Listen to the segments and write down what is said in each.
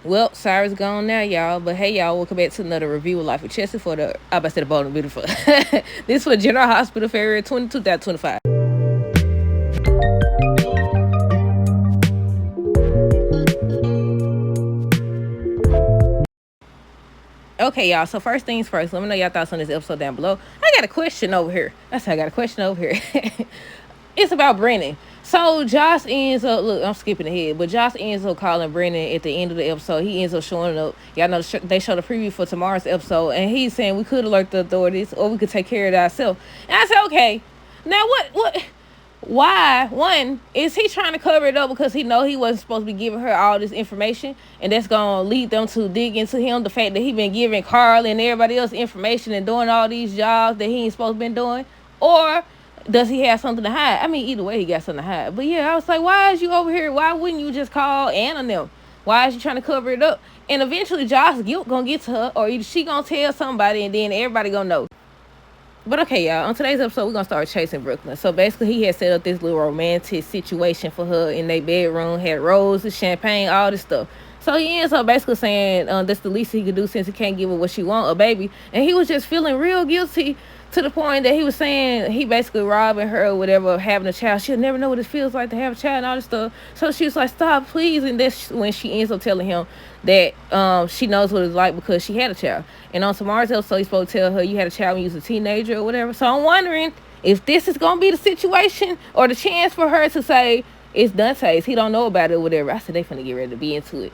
Well, Cyrus gone now, y'all. But hey, y'all, welcome back to another review of Life with Chelsea for the, I about to say the Bold and Beautiful. This for General Hospital February 2025. Okay, y'all. So first things first, let me know y'all thoughts on this episode down below. I got a question over here. I got a question over here. It's about Brennan. So Josh ends up, look, I'm skipping ahead, but Josh ends up calling Brennan at the end of the episode. He ends up showing up. Y'all know they showed a preview for tomorrow's episode, and he's saying we could alert the authorities or we could take care of it ourselves. And I said, okay, now why, one, is he trying to cover it up because he know he wasn't supposed to be giving her all this information, and that's going to lead them to dig into him, the fact that he been giving Carl and everybody else information and doing all these jobs that he ain't supposed to been doing? Or does he have something to hide? I mean, either way, he got something to hide. But yeah, I was like, why is you over here? Why wouldn't you just call Anna and them? Why is you trying to cover it up? And eventually, Josh's guilt gonna get to her, or either she gonna tell somebody, and then everybody gonna know. But okay, y'all, on today's episode, we're gonna start chasing Brooklyn. So basically, he had set up this little romantic situation for her in their bedroom, had roses, champagne, all this stuff. So he ends up basically saying that's the least he could do since he can't give her what she want, a baby. And he was just feeling real guilty to the point that he was saying he basically robbing her or whatever of having a child. She'll never know what it feels like to have a child and all this stuff. So she was like, stop, please. And that's when she ends up telling him that she knows what it's like because she had a child. And on tomorrow's episode, he's supposed to tell her you had a child when you was a teenager or whatever. So I'm wondering if this is going to be the situation or the chance for her to say, it's Dante's. He don't know about it or whatever. I said, they finna get ready to be into it.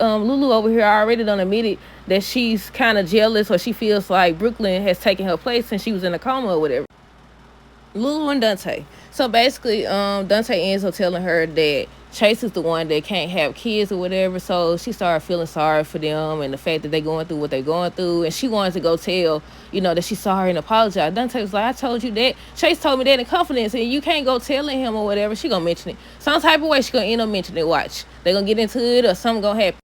Lulu over here already done admitted that she's kind of jealous, or she feels like Brooklyn has taken her place since she was in a coma or whatever. Lulu and Dante. So basically, Dante ends up telling her that Chase is the one that can't have kids or whatever. So she started feeling sorry for them and the fact that they're going through what they're going through. And she wanted to go tell, that she's sorry and apologize. Dante was like, I told you that. Chase told me that in confidence, and you can't go telling him or whatever. She gonna mention it. Some type of way she gonna end up mentioning it. Watch. They gonna get into it or something gonna happen.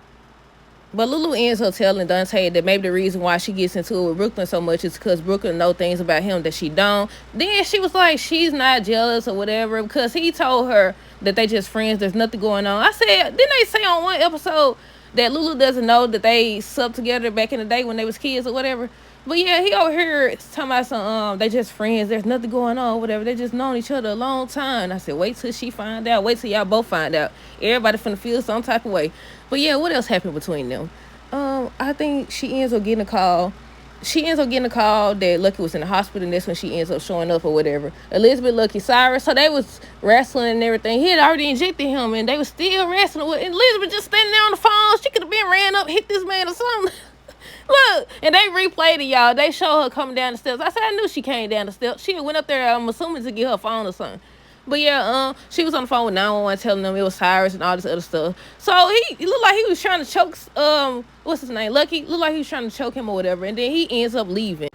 But Lulu ends up telling Dante that maybe the reason why she gets into it with Brooklyn so much is because Brooklyn know things about him that she don't. Then she was like, she's not jealous or whatever because he told her that they just friends. There's nothing going on. I said, didn't they say on one episode that Lulu doesn't know that they subbed together back in the day when they was kids or whatever? But yeah, he over here talking about some, they just friends. There's nothing going on, whatever. They just known each other a long time. I said, wait till she find out. Wait till y'all both find out. Everybody finna feel some type of way. But yeah, what else happened between them? I think she ends up getting a call. She ends up getting a call that Lucky was in the hospital, and that's when she ends up showing up or whatever. Elizabeth, Lucky, Cyrus. So they was wrestling and everything. He had already injected him, and they was still wrestling with. And Elizabeth just standing there on the phone. She could have been ran up, hit this man or something. Look, and they replayed it, y'all. They show her coming down the steps. I said, I knew she came down the steps. She went up there, I'm assuming, to get her phone or something. But yeah, she was on the phone with 911 telling them it was Cyrus and all this other stuff. So he looked like he was trying to choke, what's his name? Lucky. Looked like he was trying to choke him or whatever. And then he ends up leaving.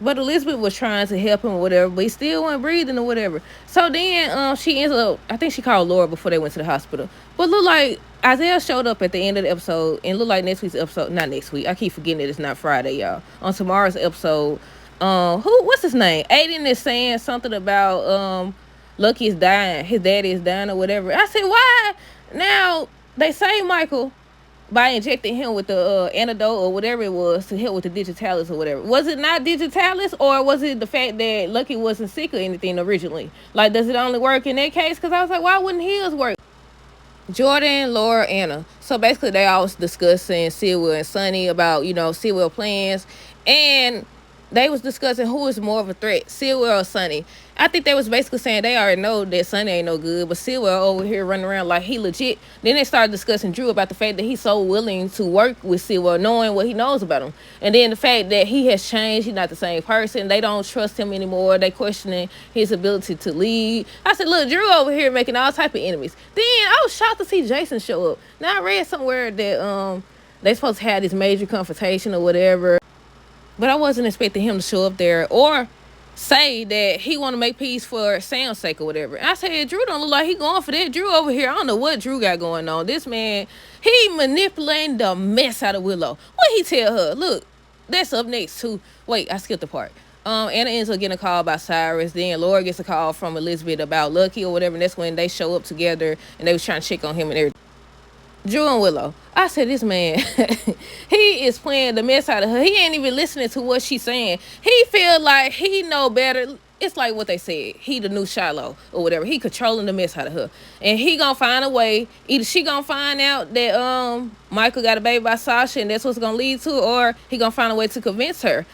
But Elizabeth was trying to help him or whatever, but he still wasn't breathing or whatever. So then she ends up, I think she called Laura before they went to the hospital. But look like Isaiah showed up at the end of the episode, and look like next week's episode, not next week. I keep forgetting that it's not Friday, y'all. On tomorrow's episode, what's his name? Aiden is saying something about Lucky is dying. His daddy is dying or whatever. I said, why? Now, they say Michael by injecting him with the antidote or whatever it was to help with the digitalis or whatever. Was it not digitalis, or was it the fact that Lucky wasn't sick or anything originally? Like, does it only work in that case? Because I was like, why wouldn't his work? Jordan, Laura, Anna. So basically they all was discussing Sylvia and Sonny about, Sylvia plans. And they was discussing who is more of a threat, Sylvia or Sonny. I think they was basically saying they already know that Sonny ain't no good, but Sylvia over here running around like he legit. Then they started discussing Drew about the fact that he's so willing to work with Sylvia, knowing what he knows about him. And then the fact that he has changed, he's not the same person. They don't trust him anymore. They questioning his ability to lead. I said, look, Drew over here making all type of enemies. Then I was shocked to see Jason show up. Now I read somewhere that they supposed to have this major confrontation or whatever. But I wasn't expecting him to show up there or say that he want to make peace for Sam's sake or whatever. And I said, Drew don't look like he going for that. Drew over here, I don't know what Drew got going on. This man, he manipulating the mess out of Willow. What he tell her? Look, that's up next too. Wait, I skipped the part. Anna ends up getting a call about Cyrus. Then Laura gets a call from Elizabeth about Lucky or whatever. And that's when they show up together and they was trying to check on him and everything. Drew and Willow. I said, this man, he is playing the mess out of her. He ain't even listening to what she's saying. He feel like he know better. It's like what they said. He the new Shiloh or whatever. He controlling the mess out of her. And he gonna find a way. Either she gonna find out that Michael got a baby by Sasha and that's what's gonna lead to, or he gonna find a way to convince her.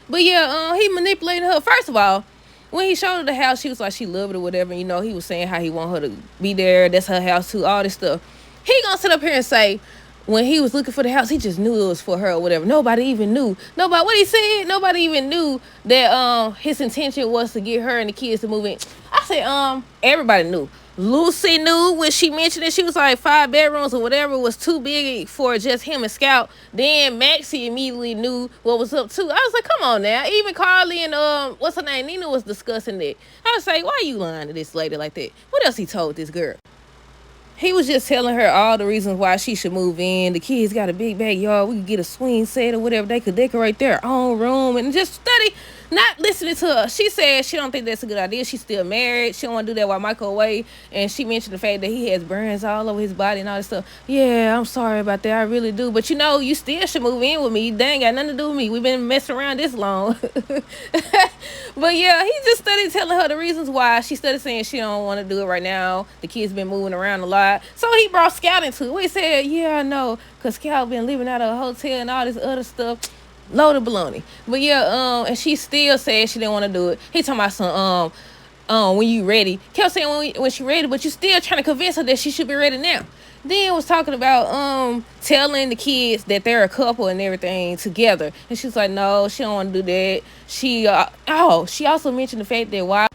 But yeah, he manipulated her. First of all, when he showed her the house, she was like she loved it or whatever. You know, he was saying how he want her to be there. That's her house too. All this stuff. He gonna sit up here and say, when he was looking for the house, he just knew it was for her or whatever. Nobody even knew. Nobody, what he said, nobody even knew that his intention was to get her and the kids to move in. I said, everybody knew. Lucy knew when she mentioned it. She was like 5 bedrooms or whatever was too big for just him and Scout. Then Maxie immediately knew what was up too. I was like, come on now. Even Carly and what's her name, Nina, was discussing it. I was like, why are you lying to this lady like that? What else he told this girl? He was just telling her all the reasons why she should move in. The kids got a big backyard. We could get a swing set or whatever. They could decorate their own room and just study. Not listening to her. She said she don't think that's a good idea. She's still married. She don't want to do that while Michael away. And she mentioned the fact that he has burns all over his body and all this stuff. Yeah, I'm sorry about that. I really do. But you know, you still should move in with me. They ain't got nothing to do with me. We've been messing around this long. But yeah, he just started telling her the reasons why. She started saying she don't want to do it right now. The kids been moving around a lot. So he brought Scout into it. He said, yeah, I know. Because Scout been living out of a hotel and all this other stuff. Load of baloney. But yeah, and she still said she didn't want to do it. He talking about some when you ready. Kept saying when she ready, but you still trying to convince her that she should be ready now. Then was talking about telling the kids that they're a couple and everything together. And she's like, no, she don't want to do that. She also mentioned the fact that while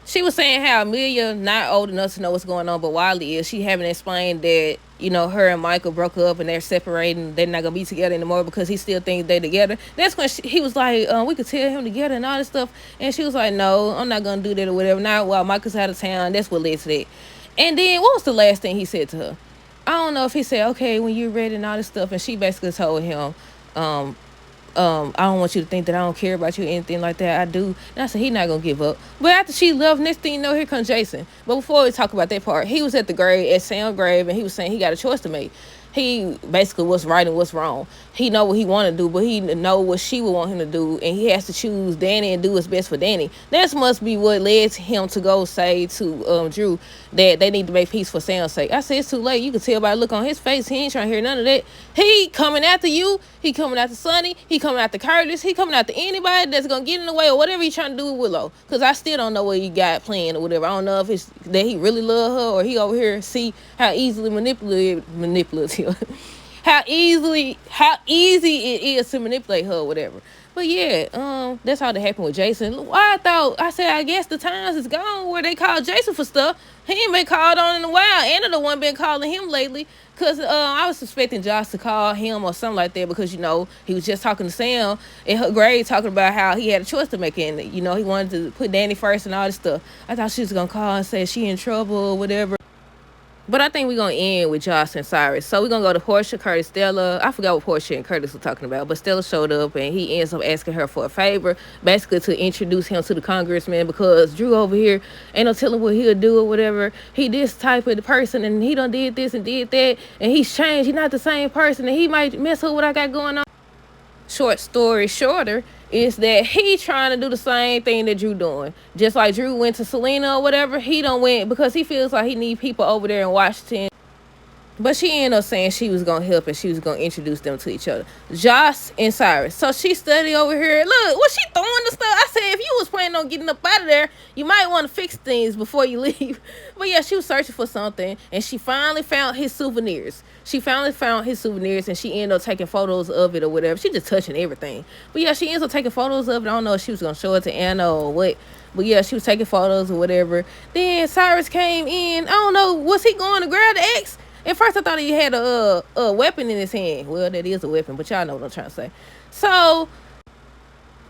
she was saying how Amelia not old enough to know what's going on, but Wiley is. She haven't explained that, you know, her and Michael broke up and they're separating. They're not going to be together anymore because he still thinks they're together. That's when he was like, we could tell him together and all this stuff. And she was like, no, I'm not going to do that or whatever. Not while Michael's out of town. That's what led to that. And then what was the last thing he said to her? I don't know if he said, okay, when you're ready and all this stuff. And she basically told him, I don't want you to think that I don't care about you or anything like that. I do. And I said, he not going to give up. But after she left, next thing you know, here comes Jason. But before we talk about that part, he was at the grave, at Sam's grave, and he was saying he got a choice to make. He basically what's right and what's wrong. He know what he want to do, but he know what she would want him to do, and he has to choose Danny and do what's best for Danny. That must be what led him to go say to Drew that they need to make peace for Sam's sake. I said, it's too late. You can tell by the look on his face. He ain't trying to hear none of that. He coming after you. He coming after Sonny. He coming after Curtis. He coming after anybody that's going to get in the way or whatever he trying to do with Willow. Because I still don't know what he got planned or whatever. I don't know if it's that he really love her or he over here see how easily manipulative how easy it is to manipulate her or whatever. But yeah, that's how that happened with Jason. I said, I guess the times is gone where they call Jason for stuff. He ain't been called on in a while. Anna the one been calling him lately. Because I was suspecting Josh to call him or something like that because, you know, he was just talking to Sam in her grade talking about how he had a choice to make and, you know, he wanted to put Danny first and all this stuff. I thought she was going to call and say she in trouble or whatever. But I think we're going to end with Josh and Cyrus. So we're going to go to Portia, Curtis, Stella. I forgot what Portia and Curtis were talking about, but Stella showed up and he ends up asking her for a favor, basically to introduce him to the congressman because Drew over here ain't no telling what he'll do or whatever. He this type of person and he done did this and did that and he's changed. He's not the same person and he might mess up what I got going on. Short story shorter is that he trying to do the same thing that Drew doing. Just like Drew went to Selena or whatever, he don't went because he feels like he need people over there in Washington. But she ended up saying she was going to help and she was going to introduce them to each other. Josh and Cyrus. So she studied over here. Look, was she throwing the stuff? I said, if you was planning on getting up out of there, you might want to fix things before you leave. But yeah, she was searching for something and she finally found his souvenirs. She finally found his souvenirs and she ended up taking photos of it or whatever. She just touching everything. But yeah, she ends up taking photos of it. I don't know if she was going to show it to Anna or what. But yeah, she was taking photos or whatever. Then Cyrus came in. I don't know, was he going to grab the X? At first, I thought he had a weapon in his hand. Well, that is a weapon, but y'all know what I'm trying to say. So,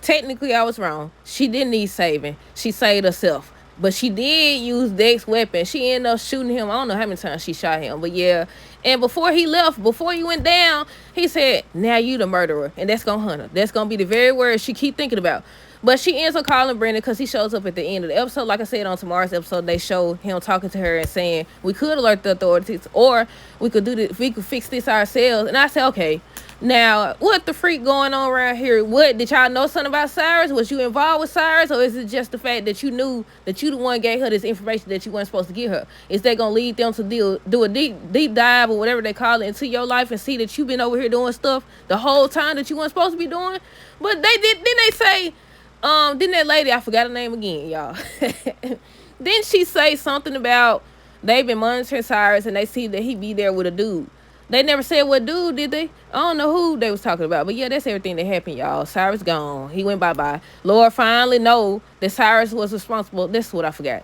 technically, I was wrong. She didn't need saving. She saved herself. But she did use Dex's weapon. She ended up shooting him. I don't know how many times she shot him. But yeah. And before he left, before he went down, he said, now you the murderer. And that's going to hunt her. That's going to be the very word she keep thinking about. But she ends up calling Brandon because he shows up at the end of the episode. Like I said, on tomorrow's episode, they show him talking to her and saying, we could alert the authorities, or we could do this, we could fix this ourselves. And I said, okay, now what the freak going on around here? What, did y'all know something about Cyrus? Was you involved with Cyrus, or is it just the fact that you knew that you the one gave her this information that you weren't supposed to give her? Is that gonna lead them to do a deep dive, or whatever they call it, into your life and see that you've been over here doing stuff the whole time that you weren't supposed to be doing? But they did. Then they say, didn't that lady, I forgot her name again, y'all. Didn't she say something about they've been monitoring Cyrus and they see that he be there with a dude? They never said what dude, did they? I don't know who they was talking about. But yeah, that's everything that happened, y'all. Cyrus gone. He went bye-bye. Laura finally know that Cyrus was responsible. That's what I forgot.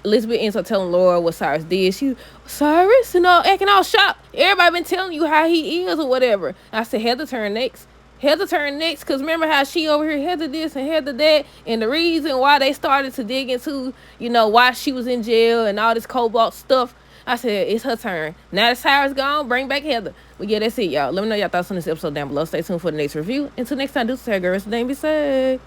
Elizabeth ends up telling Laura what Cyrus did. Cyrus, acting all shocked. Everybody been telling you how he is or whatever. I said, Heather turn next. Because remember how she over here Heather this and Heather that, and the reason why they started to dig into, why she was in jail and all this cobalt stuff. I said, it's her turn. Now that Cyrus gone, bring back Heather. But yeah, that's it, y'all. Let me know your thoughts on this episode down below. Stay tuned for the next review. Until next time, do say, girls, name be safe.